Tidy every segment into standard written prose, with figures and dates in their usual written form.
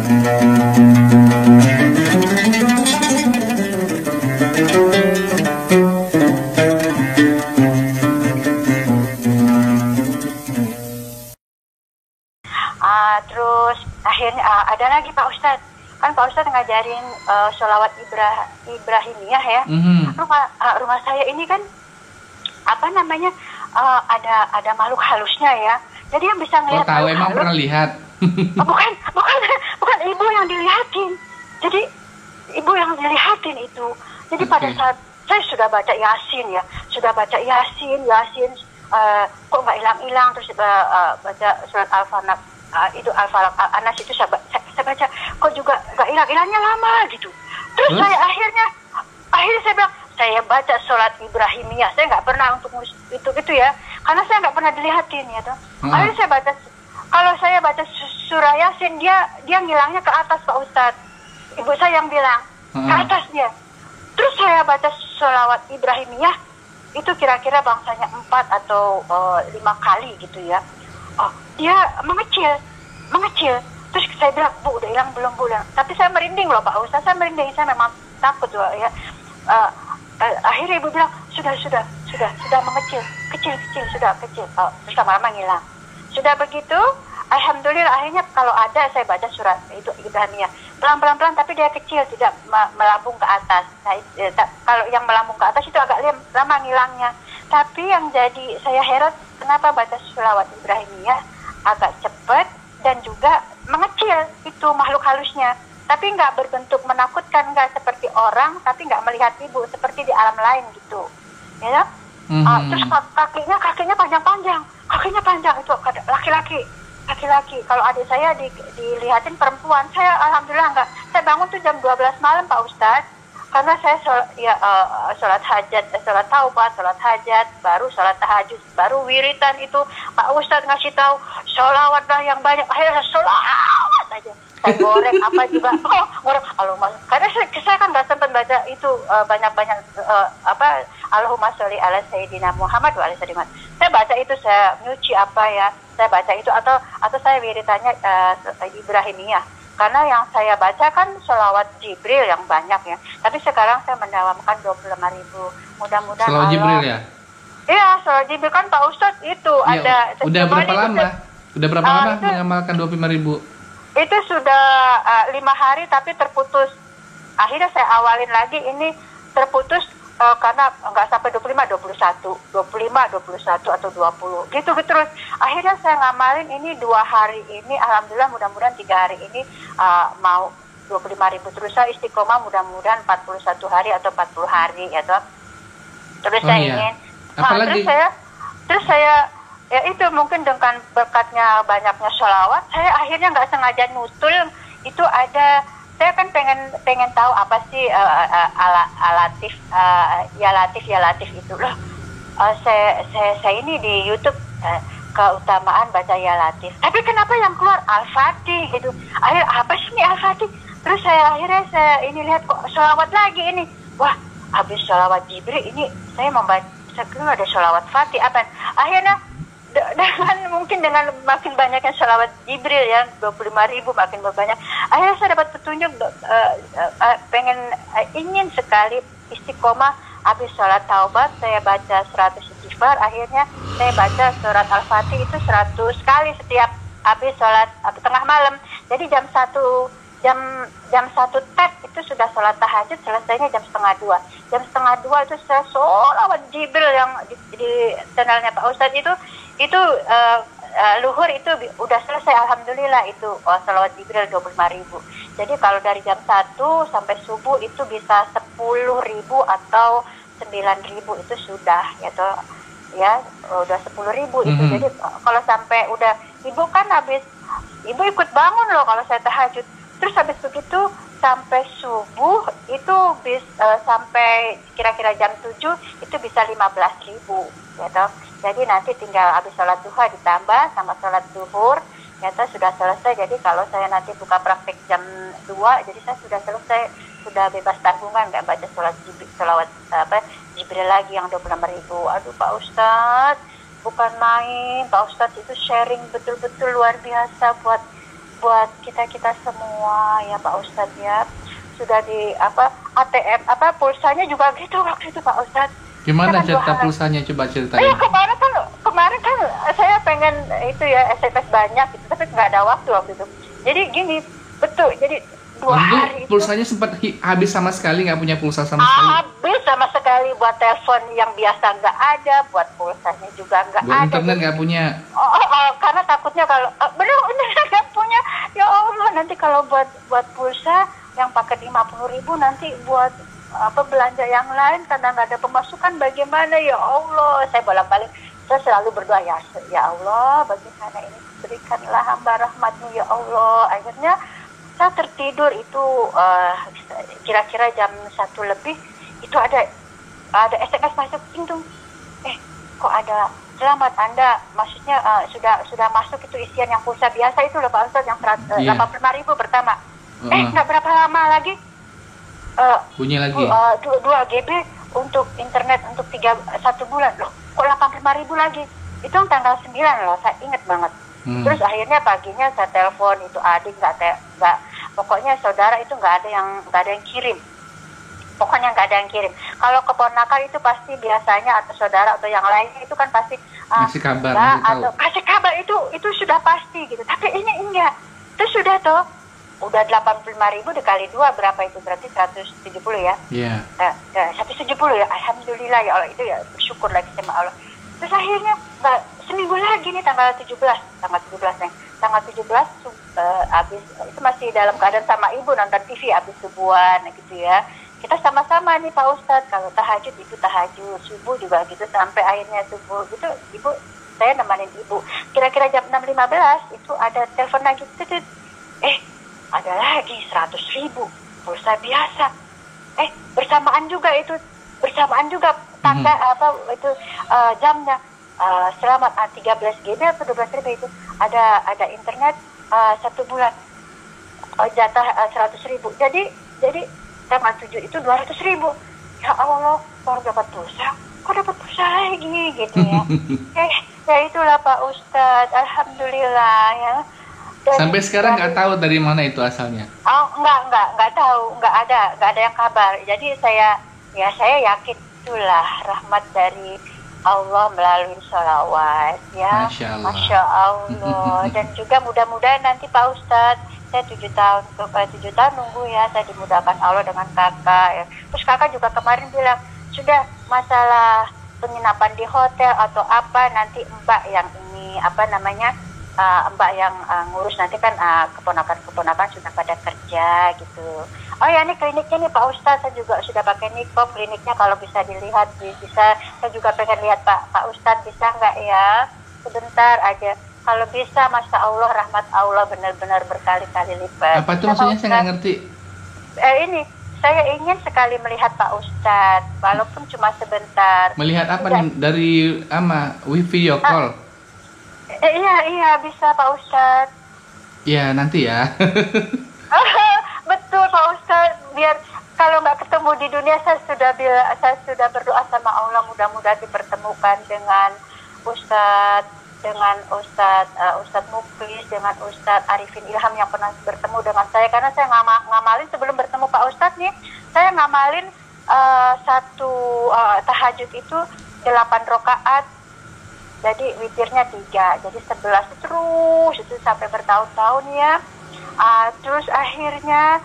Terus akhirnya ada lagi Pak Ustadz, kan Pak Ustadz ngajarin sholawat Ibrahimiyah ya. Rumah saya ini kan apa namanya ada makhluk halusnya ya. Jadi yang bisa ngelihat. Oh tahu, emang pernah lihat? bukan ibu yang dilihatin. Jadi ibu yang dilihatin itu. Jadi pada saat saya sudah baca Yasin ya, Yasin kok nggak hilang-hilang, terus baca surat Al-Falaq. Itu Al-Falaq Al-Anas itu saya baca kok juga gak hilang-hilangnya lama gitu. Terus saya akhirnya saya bilang saya baca sholat Ibrahimiyah, saya nggak pernah untuk itu ya, karena saya nggak pernah dilihatin ya tuh. Akhirnya saya baca, kalau saya baca surah Yasin dia ngilangnya ke atas Pak Ustadz, ibu saya yang bilang ke atas dia. Terus saya baca sholawat Ibrahimiyah itu kira-kira bangsanya 4 atau 5 kali gitu ya. Dia mengecil. Terus saya bilang, Bu, udah hilang belum, Bu? Tapi saya merinding loh Pak Ustadz, saya memang takut loh ya. Akhirnya ibu bilang, sudah mengecil, kecil. Terus lama-lama ngilang. Sudah begitu, alhamdulillah akhirnya kalau ada saya baca surat itu Ibrahimiyah. Pelan-pelan tapi dia kecil, tidak melambung ke atas. Nah, kalau yang melambung ke atas itu agak lama ngilangnya. Tapi yang jadi saya heran, kenapa baca sholawat Ibrahimiyah agak cepat dan juga mengecil itu makhluk halusnya. Tapi nggak berbentuk menakutkan, nggak seperti orang, tapi nggak melihat ibu seperti di alam lain gitu, ya. Terus kakinya panjang itu laki-laki. Kalau adik saya dilihatin perempuan, saya alhamdulillah nggak. Saya bangun tuh jam 12 malam Pak Ustadz, karena saya sholat hajat, sholat taubat, sholat hajat, baru sholat tahajud, baru wiritan itu Pak Ustadz ngasih tahu sholawat lah yang banyak. Akhirnya sholawat aja. Saya goreng apa juga, Allahumma. Karena saya kan nggak sempat baca itu banyak-banyak Allahumma sholli ala sayyidina Muhammad wa ala sayyidina. Saya baca itu, saya nyuci apa ya, saya baca itu atau saya wiritannya Ibrahimiyah. Karena yang saya baca kan sholawat Jibril yang banyak ya. Tapi sekarang saya mendawamkan 25.000. Mudah-mudahan sholawat Jibril ya? Iya, sholawat Jibril kan Pak Ustadz itu ya, ada. Udah berapa lama? Udah berapa lama mengamalkan 25.000? Itu sudah 5 hari tapi terputus. Akhirnya saya awalin lagi, ini terputus karena nggak sampai 25, 21 atau 20 gitu terus. Akhirnya saya ngamalin ini 2 hari ini, alhamdulillah, mudah-mudahan 3 hari ini mau 25.000 terus. Saya istiqomah mudah-mudahan 41 hari atau 40 hari ya toh. Terus saya ingin terus saya ya itu mungkin dengan berkatnya banyaknya sholawat, saya akhirnya nggak sengaja nutul itu ada. Saya kan pengen tahu apa sih ya latif itu loh. Saya ini di YouTube keutamaan baca ya latif. Tapi kenapa yang keluar Al-Fatih gitu? Apa sih ini Al-Fatih? Terus akhirnya saya ini lihat kok sholawat lagi ini. Wah, habis sholawat Jibril ini saya membaca, saya ada sholawat Fatih apa? Akhirnya dengan makin banyaknya sholawat Jibril ya, 25.000 makin banyak. Akhirnya saya dapat petunjuk, ingin sekali istiqomah. Habis sholat taubat saya baca 100 istighfar. Akhirnya saya baca surat Al-Fatih itu 100 kali setiap habis sholat tengah malam. Jadi jam 1 tet itu sudah sholat tahajud, selesainya jam 1:30. Jam 1:30 itu saya sholawat Jibril yang di channelnya Pak Ustadz itu luhur itu udah selesai, alhamdulillah itu sholawat Jibril 25.000. Jadi kalau dari jam 1 sampai subuh itu bisa 10.000 atau 9.000 itu sudah ya toh ya, udah 10.000 itu. Jadi kalau sampai udah ibu kan ibu ikut bangun loh kalau saya tahajud. Terus habis begitu sampai subuh itu sampai kira-kira jam 7 itu bisa 15.000 ya toh. Jadi nanti tinggal habis sholat duha ditambah sama sholat zuhur, ternyata sudah selesai. Jadi kalau saya nanti buka praktek jam 2, jadi saya sudah selesai, sudah bebas tanggungan, nggak baca sholawat Jibril lagi yang 26.000. Aduh Pak Ustadz, bukan main Pak Ustadz, itu sharing betul-betul luar biasa buat buat kita semua ya Pak Ustadz ya. Sudah di ATM pulsanya juga gitu waktu itu Pak Ustadz. Gimana cerita pulsanya, coba ceritain. Kemarin kan saya pengen itu ya SMS banyak gitu, tapi nggak ada waktu itu. Jadi gini, betul. Jadi 2 hari itu pulsanya sempat habis sama sekali, nggak punya pulsa sama sekali. Habis sama sekali, buat telepon yang biasa nggak ada, buat pulsanya juga nggak ada. Buat internet nggak punya. Karena takutnya kalau bener nggak punya, ya Allah, nanti kalau buat pulsa yang pakai 50.000 nanti buat belanja yang lain karena nggak ada pemasukan, bagaimana ya Allah. Saya bolak-balik, saya selalu berdoa, ya Allah, bagaimana ini, berikanlah hamba rahmatmu ya Allah. Akhirnya saya tertidur itu kira-kira jam 1 lebih, itu ada SMS masuk, ting-tung. Kok ada selamat Anda, maksudnya sudah masuk itu isian yang pulsa biasa itu loh Pak Ustadz, yang 85.000 pertama. Nggak berapa lama lagi bunyi lagi 2 GB untuk internet untuk 1 bulan. Loh, kok 85.000 lagi? Itu tanggal 9 loh, saya ingat banget. Terus akhirnya paginya saya telepon itu adik, nggak pokoknya saudara itu nggak ada yang kirim. Pokoknya nggak ada yang kirim. Kalau keponakan itu pasti biasanya atau saudara atau yang lainnya itu kan pasti kasih kabar, atau kasih kabar, itu sudah pasti gitu. Tapi ini enggak. Terus sudah toh, udah 85.000 dikali 2 berapa itu, berarti 170 ya? Iya. 170 ya, alhamdulillah ya Allah, itu ya bersyukur lagi sama Allah. Terus akhirnya seminggu lagi nih tanggal 17 nih. Tanggal 17 habis itu masih dalam keadaan sama ibu nonton TV habis subuhan gitu ya. Kita sama-sama nih Pak Ustadz, kalau tahajud ibu tahajud, subuh juga gitu sampai akhirnya subuh gitu, ibu saya nemenin ibu. Kira-kira jam 6.15 itu ada telepon lagi, ada lagi 100.000 pulsa biasa. Bersamaan juga tangga jamnya. Selamat 13 GB atau 12 GB itu ada internet 1 bulan, jatah 100.000. Jadi tanggal 7 itu 200.000. Ya Allah, baru dapat pulsa, kok dapat pulsa lagi gitu ya. Ya itulah Pak Ustadz, alhamdulillah ya. Sampai sekarang nggak tahu dari mana itu asalnya. Nggak tahu, nggak ada yang kabar. Jadi saya yakin itulah rahmat dari Allah melalui sholawat ya. Masya Allah. Dan juga mudah-mudahan nanti Pak Ustadz, saya 7 tahun nunggu ya, saya dimudahkan Allah dengan kakak ya. Terus kakak juga kemarin bilang, sudah masalah penginapan di hotel atau apa nanti mbak yang ini mbak yang ngurus, nanti kan keponakan sudah pada kerja gitu. Oh ya, ini kliniknya nih Pak Ustadz, saya juga sudah pakai niqab, kliniknya kalau bisa dilihat, saya juga pengen lihat Pak Ustadz, bisa nggak ya sebentar aja? Kalau bisa, Masya Allah, rahmat Allah benar-benar berkali-kali lipat. Apa itu maksudnya, saya nggak ngerti. Ini saya ingin sekali melihat Pak Ustadz, walaupun cuma sebentar. Melihat apa nih, dari video call? Iya bisa Pak Ustadz. Ya nanti ya. Betul Pak Ustadz, biar kalau nggak ketemu di dunia, saya sudah berdoa sama Allah, mudah-mudahan dipertemukan dengan Ustadz Muklis, dengan Ustadz Arifin Ilham yang pernah bertemu dengan saya, karena saya ngamalin sebelum bertemu Pak Ustadz nih, saya ngamalin tahajud itu 8 rakaat. Jadi witirnya 3, jadi 11 terus itu sampai bertahun-tahun ya. Terus akhirnya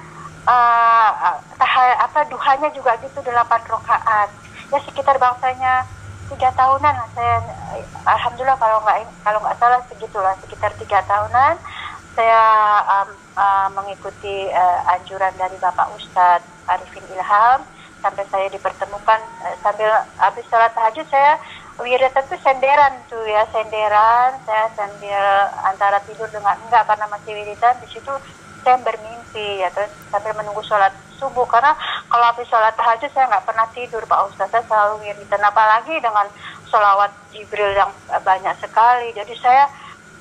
duhanya juga gitu 8 rakaat. Ya sekitar bangsanya 3 tahunan lah saya. Alhamdulillah kalau nggak salah segitulah, sekitar 3 tahunan saya mengikuti anjuran dari Bapak Ustadz Arifin Ilham sampai saya dipertemukan sambil habis sholat tahajud saya wiridan itu senderan saya sambil antara tidur dengan enggak, karena masih wiridan di situ saya bermimpi ya, terus sambil menunggu sholat subuh, karena kalau habis sholat tahajud saya nggak pernah tidur Pak Ustadz, saya selalu wiridan, apalagi dengan sholawat Jibril yang banyak sekali, jadi saya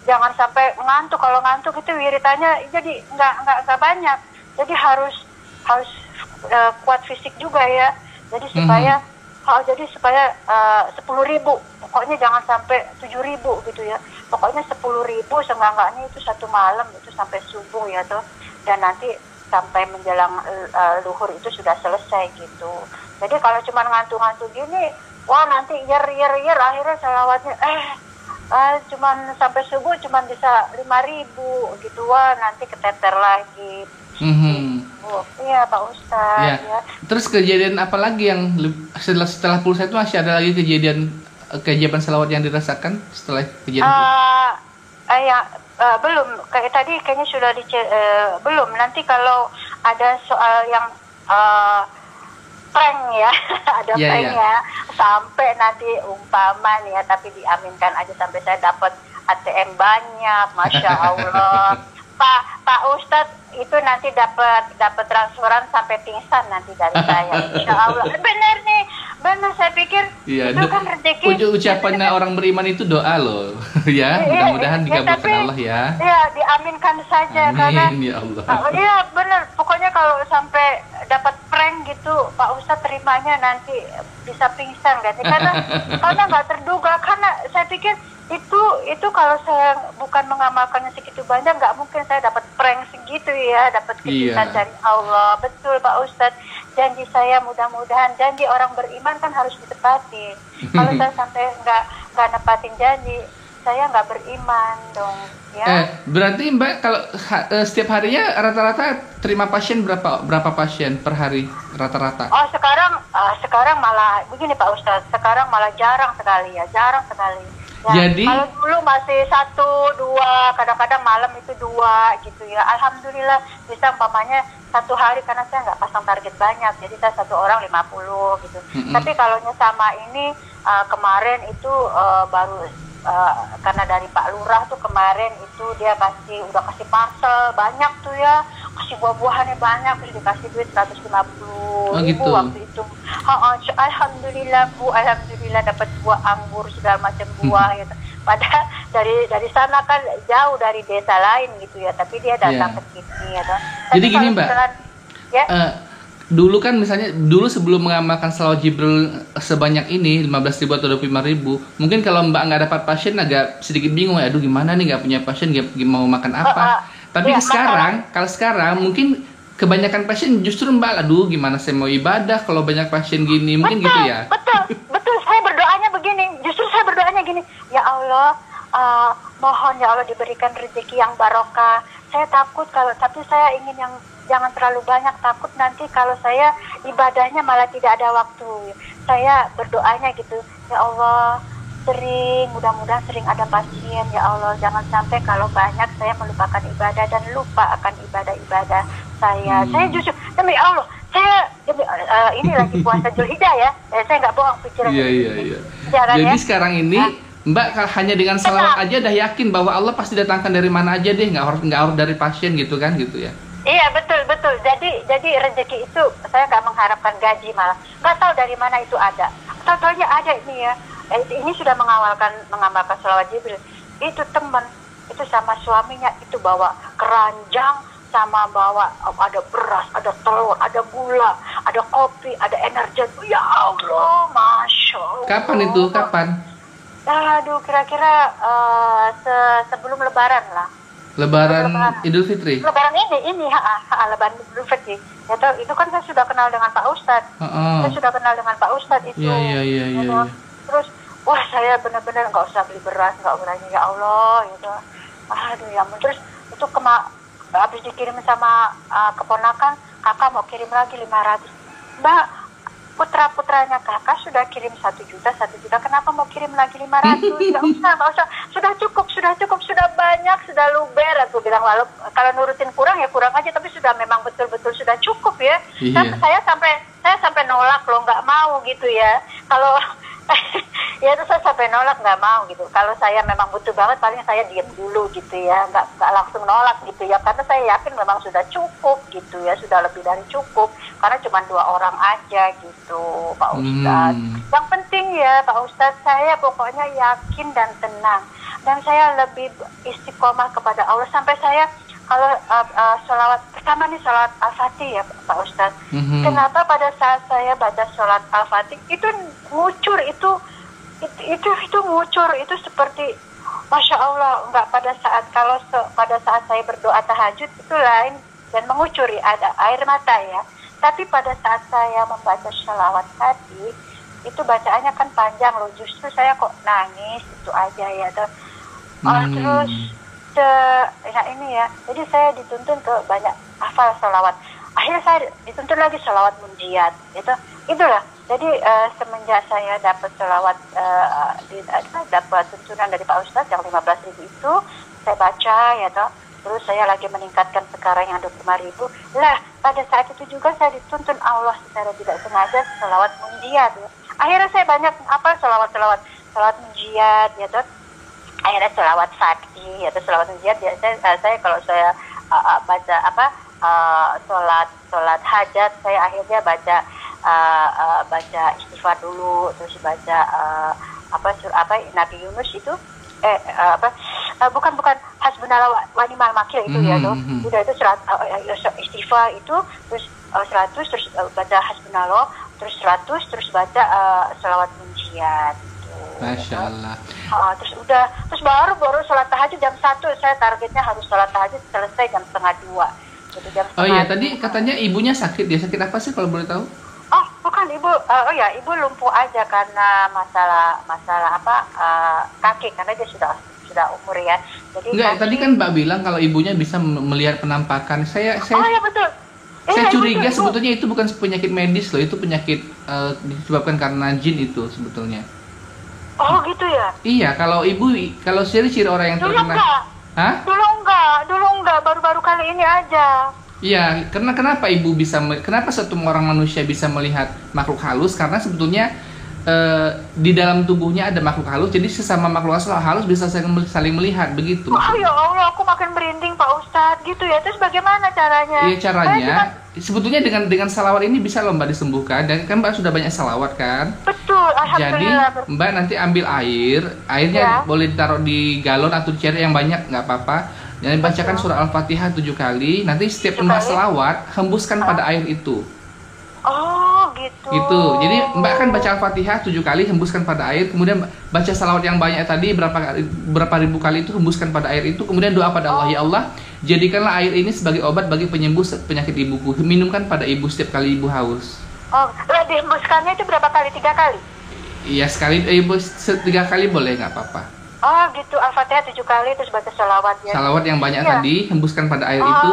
jangan sampai ngantuk, kalau ngantuk itu wiridannya jadi nggak banyak, jadi harus kuat fisik juga ya, jadi supaya Jadi supaya 10.000, pokoknya jangan sampai 7.000 gitu ya. Pokoknya 10.000 seenggak-enggaknya itu satu malam itu sampai subuh ya tuh. Dan nanti sampai menjelang luhur itu sudah selesai gitu. Jadi kalau cuma ngantuk-ngantuk gini, wah nanti yer akhirnya salawatnya cuman sampai subuh cuman bisa 5.000 gitu, wah nanti keteter lagi. Iya Pak Ustadz. Ya. Terus kejadian apa lagi yang setelah pulsa itu masih ada lagi kejadian keajaiban salawat yang dirasakan setelah kejadian itu? Belum, kayak tadi kayaknya sudah belum. Nanti kalau ada soal yang prank ya, ada prank ya, sampai nanti umpama nih ya, tapi diaminkan aja sampai saya dapat ATM banyak, masya Allah. Pak Ustadz itu nanti dapat transferan sampai pingsan nanti dari saya, insya Allah. Benar nih, benar, saya pikir itu kan rezeki. Ucapannya orang beriman itu doa loh, ya. Mudah-mudahan dikabulkan Allah ya. Iya, diaminkan saja. Amin, karena ya Allah. Iya benar, pokoknya kalau sampai dapat prank gitu, Pak Ustadz terimanya nanti bisa pingsan kan? Karena nggak terduga, karena saya pikir itu kalau saya bukan mengamalkannya segitu banyak, nggak mungkin saya dapat prank segitu ya, dapat kejutan dari Allah. Betul Pak Ustadz, janji saya mudah-mudahan, janji orang beriman kan harus ditepati. Kalau saya sampai nggak nepatin janji, saya nggak beriman dong ya. Berarti Mbak kalau setiap harinya rata-rata terima pasien berapa pasien per hari rata-rata? Oh sekarang malah begini Pak Ustadz, sekarang malah jarang sekali. Ya, jadi kalau dulu masih 1, 2, kadang-kadang malam itu 2 gitu ya. Alhamdulillah bisa umpamanya satu hari, karena saya nggak pasang target banyak, jadi saya satu orang 50 gitu. Tapi kalau sama ini kemarin itu baru karena dari Pak Lurah tuh kemarin itu dia udah kasih parcel banyak tuh ya, kasih buah-buahannya banyak, terus dikasih duit 150.000 gitu. Waktu itu. Alhamdulillah Bu, alhamdulillah dapat buah anggur segala macam buah gitu. Padahal dari sana kan jauh dari desa lain gitu ya, tapi dia datang ke sini ya. Jadi gini Mbak, dulu kan misalnya sebelum mengamalkan salawat Jibril sebanyak ini 15.000 atau 25.000, mungkin kalau Mbak nggak dapat pasien agak sedikit bingung, aduh gimana nih nggak punya pasien, mau makan apa. Tapi kalau sekarang mungkin kebanyakan pasien justru Mbak, aduh gimana saya mau ibadah kalau banyak pasien gini, mungkin gitu ya. Betul, saya berdoanya begini, justru saya berdoanya gini, ya Allah, mohon ya Allah diberikan rezeki yang barokah. Saya takut tapi saya ingin yang jangan terlalu banyak, takut nanti kalau saya ibadahnya malah tidak ada waktu. Saya berdoanya gitu, ya Allah, mudah-mudahan sering ada pasien, ya Allah, jangan sampai kalau banyak saya melupakan ibadah dan lupa akan ibadah-ibadah saya. Saya justru, demi Allah, ini lagi puasa Zulhijjah ya, saya nggak bohong pikiran. Iya. Jadi sekarang ini Mbak hanya dengan salawat aja dah yakin bahwa Allah pasti datangkan dari mana aja deh, nggak harus dari pasien gitu kan, gitu ya. Iya betul. Jadi rezeki itu saya nggak mengharapkan gaji, malah nggak tahu dari mana itu ada. Tahu-tahunya ada ini ya. Ini sudah mengamalkan sholawat Jibril. Itu teman itu sama suaminya itu bawa keranjang, sama bawa ada beras, ada telur, ada gula, ada kopi, ada energen. Ya Allah, masya Allah. Kapan itu? Aduh, kira-kira sebelum Lebaran lah. Lebaran Idul Fitri. Lebaran ini Lebaran Idul Fitri. Itu kan saya sudah kenal dengan Pak Ustadz. Saya sudah kenal dengan Pak Ustadz itu. Iya. Terus, wah saya benar-benar nggak usah beli beras, nggak berani, ya Allah gitu. Aduh ya ampun. Terus itu habis dikirim sama keponakan, kakak mau kirim lagi 500. Mbak, putra-putranya kakak sudah kirim 1 juta, kenapa mau kirim lagi 500? Nggak usah, sudah cukup, sudah banyak, sudah luber. Aku bilang, lalu kalau nurutin kurang ya kurang aja, tapi sudah memang betul-betul sudah cukup ya. Iya. Saya sampai nolak loh, nggak mau gitu ya. Kalau ya itu saya sampai nolak, nggak mau gitu. Kalau saya memang butuh banget, paling saya diam dulu gitu ya, nggak langsung nolak gitu ya, karena saya yakin memang sudah cukup gitu ya, sudah lebih dari cukup, karena cuma 2 orang aja gitu Pak Ustadz. Yang penting ya Pak Ustadz, saya pokoknya yakin dan tenang, dan saya lebih istiqomah kepada Allah, sampai saya kalau sholawat pertama nih sholawat Al-Fatih ya Pak Ustadz. Kenapa pada saat saya baca sholawat Al-Fatih itu ngucur itu ngucur itu seperti Masya Allah, enggak pada saat pada saat saya berdoa tahajud itu lain dan mengucuri ada air mata ya. Tapi pada saat saya membaca sholawat tadi itu bacaannya kan panjang loh, justru saya kok nangis itu aja ya. Terus ya ini ya, jadi saya dituntun ke banyak hafal sholawat. Akhirnya saya dituntun lagi sholawat munjiat itulah. Jadi semenjak saya dapat sholawat dapat tuntunan dari Pak Ustadz yang 15.000 itu saya baca ya toh. Terus saya lagi meningkatkan sekarang yang 25.000. Lah pada saat itu juga saya dituntun Allah secara tidak sengaja sholawat munjiat ya. Akhirnya saya banyak sholawat munjiat ya toh. Akhirnya sholawat Fatih atau sholawat munjiat ya. Saya kalau saya baca sholat hajat saya akhirnya baca istighfar dulu, terus baca Nabi Yunus itu bukan hasbunallah wa ni'mal wakil itu ya tuh. Udah itu istighfar itu terus 100 terus baca hasbunallah terus 100 terus baca sholawat munjiat gitu. Masya Allah. Terus baru sholat tahajud jam 1. Saya targetnya harus sholat tahajud selesai jam setengah 2 gitu, jam Oh iya, tadi katanya ibunya sakit. Dia sakit apa sih kalau boleh tahu? Oh, bukan ibu. Ibu lumpuh aja karena masalah kaki, karena dia sudah umur ya. Jadi enggak, tadi kan Mbak bilang kalau ibunya bisa melihat penampakan. Saya oh ya betul. Saya curiga sebetulnya itu bukan penyakit medis loh, itu penyakit disebabkan karena jin itu sebetulnya. Oh gitu ya? Iya, kalau ciri-ciri orang yang terkena. Hah? Dulu enggak, baru-baru kali ini aja. Iya, karena kenapa satu orang manusia bisa melihat makhluk halus? Karena sebetulnya di dalam tubuhnya ada makhluk halus, jadi sesama makhluk halus bisa saling melihat, begitu. Oh ya Allah, aku makin merinding Pak Ustadz, gitu ya. Terus bagaimana caranya? Iya caranya, sebetulnya dengan salawat ini bisa loh Mbak disembuhkan, dan kan Mbak sudah banyak salawat kan? Betul, alhamdulillah. Jadi Mbak nanti ambil airnya boleh ditaruh di galon atau chair yang banyak, nggak apa-apa. Dan bacakan surah Al-Fatihah 7 kali. Nanti setiap Mbak selawat, hembuskan pada air itu. Oh, gitu. Gitu. Jadi Mbak kan baca Al-Fatihah 7 kali, hembuskan pada air. Kemudian baca salawat yang banyak tadi, berapa ribu kali itu, hembuskan pada air itu. Kemudian doa pada Allah, ya Allah, jadikanlah air ini sebagai obat bagi penyembuh penyakit ibuku. Minumkan pada ibu setiap kali ibu haus. Oh, dihembuskannya itu berapa kali? 3 kali? Iya, sekali, ibu 3 kali boleh, nggak apa-apa. Oh gitu, Al-Fatihah 7 kali terus baca salawat ya. Salawat yang banyak tadi, hembuskan pada air itu.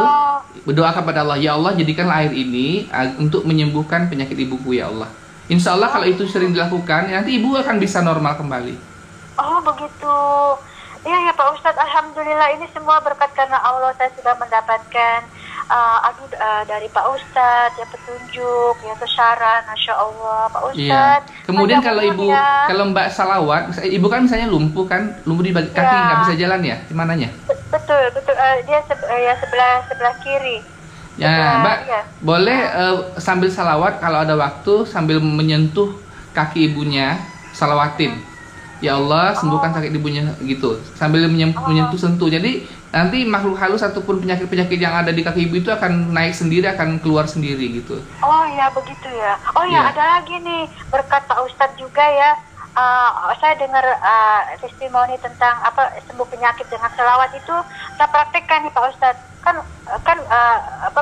Berdoa kepada Allah, ya Allah jadikanlah air ini untuk menyembuhkan penyakit ibuku ya Allah. Insya Allah kalau itu sering dilakukan, nanti ibu akan bisa normal kembali. Oh begitu. Iya ya Pak Ustadz, alhamdulillah ini semua berkat karena Allah saya sudah mendapatkan dari Pak Ustadz ya petunjuk ya kesaran, Masya Allah Pak Ustadz. Iya. Kemudian kalau Mbak salawat, ibu kan misalnya lumpuh di kaki nggak bisa jalan ya, di mananya? Betul, dia sebelah kiri. Ya Mbak, boleh sambil salawat kalau ada waktu sambil menyentuh kaki ibunya, salawatin. Ya Allah, sembuhkan sakit ibunya gitu. Sambil menyentuh sentuh. Jadi nanti makhluk halus ataupun penyakit-penyakit yang ada di kaki ibu itu akan naik sendiri, akan keluar sendiri gitu. Oh ya, begitu ya. Oh ya, ada lagi nih berkat Pak Ustadz juga ya. Saya dengar testimoni tentang sembuh penyakit dengan selawat itu saya praktekkan nih Pak Ustadz. Kan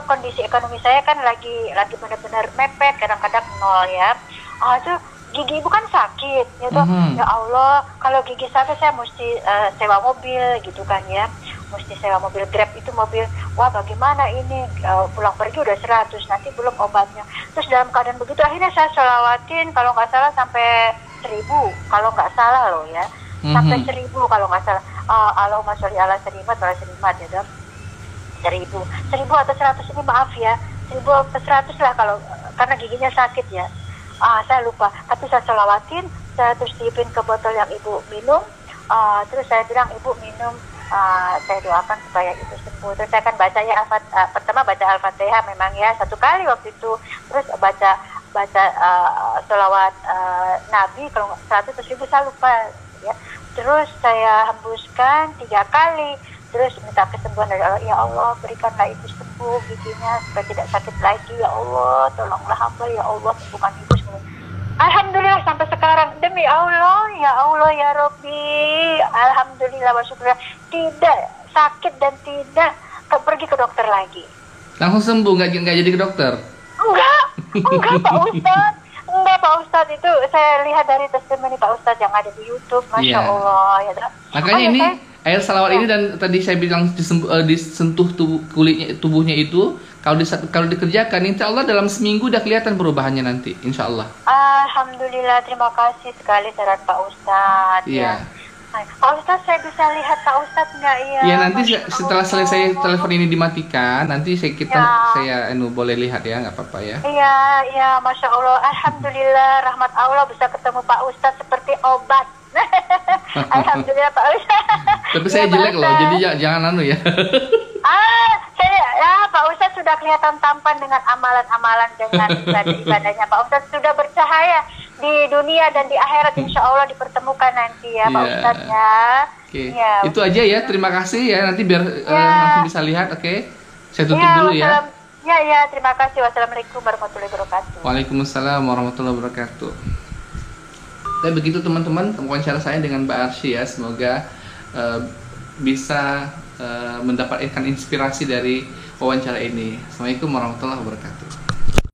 kondisi ekonomi saya kan lagi benar-benar mepet, kadang-kadang nol ya. Itu gigi ibu kan sakit ya toh. Ya Allah, kalau gigi sakit saya mesti sewa mobil gitu kan ya. Mesti sewa mobil Grab, itu mobil, wah bagaimana ini, pulang pergi udah 100, nanti belum obatnya. Terus dalam keadaan begitu akhirnya saya sholawatin kalau nggak salah sampai 1000, kalau nggak salah loh ya, sampai 1000 kalau nggak salah. Allahumma sholli ala serimat wala serimat ya dong. 1000 atau 100 ini maaf ya, 1000 atau 100 lah kalau karena giginya sakit ya. Saya lupa, tapi saya sholawatin, saya terus tiupin ke botol yang ibu minum, terus saya bilang ibu minum. Saya doakan supaya itu sembuh. Terus saya akan baca ya pertama baca Al-Fatihah memang ya 1 kali waktu itu. Terus baca sholawat Nabi kalau 100 ribu saya lupa ya. Terus saya hembuskan 3 kali. Terus minta kesembuhan dari Allah. Ya Allah, berikanlah ibu sembuh giginya supaya tidak sakit lagi. Ya Allah, tolonglah hamba. Ya Allah, sembuhkan ibu sembuh. Alhamdulillah sampai sekarang, demi Allah, ya Robbi, alhamdulillah bersyukur, tidak sakit dan tidak pergi ke dokter lagi. Langsung sembuh, nggak jadi ke dokter? Enggak Pak Ustadz. Enggak Pak Ustadz, itu saya lihat dari testimoni Pak Ustadz yang ada di YouTube, Masya Allah. Ya, makanya ini air salawat ini, dan tadi saya bilang disentuh tubuhnya itu, kalau dikerjakan, insya Allah dalam seminggu udah kelihatan perubahannya nanti, insya Allah. Alhamdulillah, terima kasih sekali saran Pak Ustadz. Iya. Pak Ustadz, saya bisa lihat Pak Ustadz nggak ya? Iya, nanti setelah selesai telepon ini dimatikan, nanti saya boleh lihat ya, nggak apa-apa ya. Iya, Masya Allah, Alhamdulillah, rahmat Allah bisa ketemu Pak Ustadz seperti obat. Alhamdulillah Pak Ustadz. Tapi saya jelek loh, jadi jangan ya. Pak Ustadz sudah kelihatan tampan dengan amalan-amalan, dengan ibadah-ibadahnya. Pak Ustadz sudah bercahaya di dunia dan di akhirat, insya Allah dipertemukan nanti ya Pak Ustadz ya. Oke. Ya. Itu aja ya, terima kasih ya, nanti biar langsung bisa lihat. Oke. Saya tutup dulu ya. Ya, terima kasih. Wassalamualaikum warahmatullahi wabarakatuh. Waalaikumsalam warahmatullahi wabarakatuh. Dan begitu teman-teman, wawancara saya dengan Mbak Arsy ya, semoga bisa mendapatkan inspirasi dari wawancara ini. Assalamualaikum warahmatullahi wabarakatuh.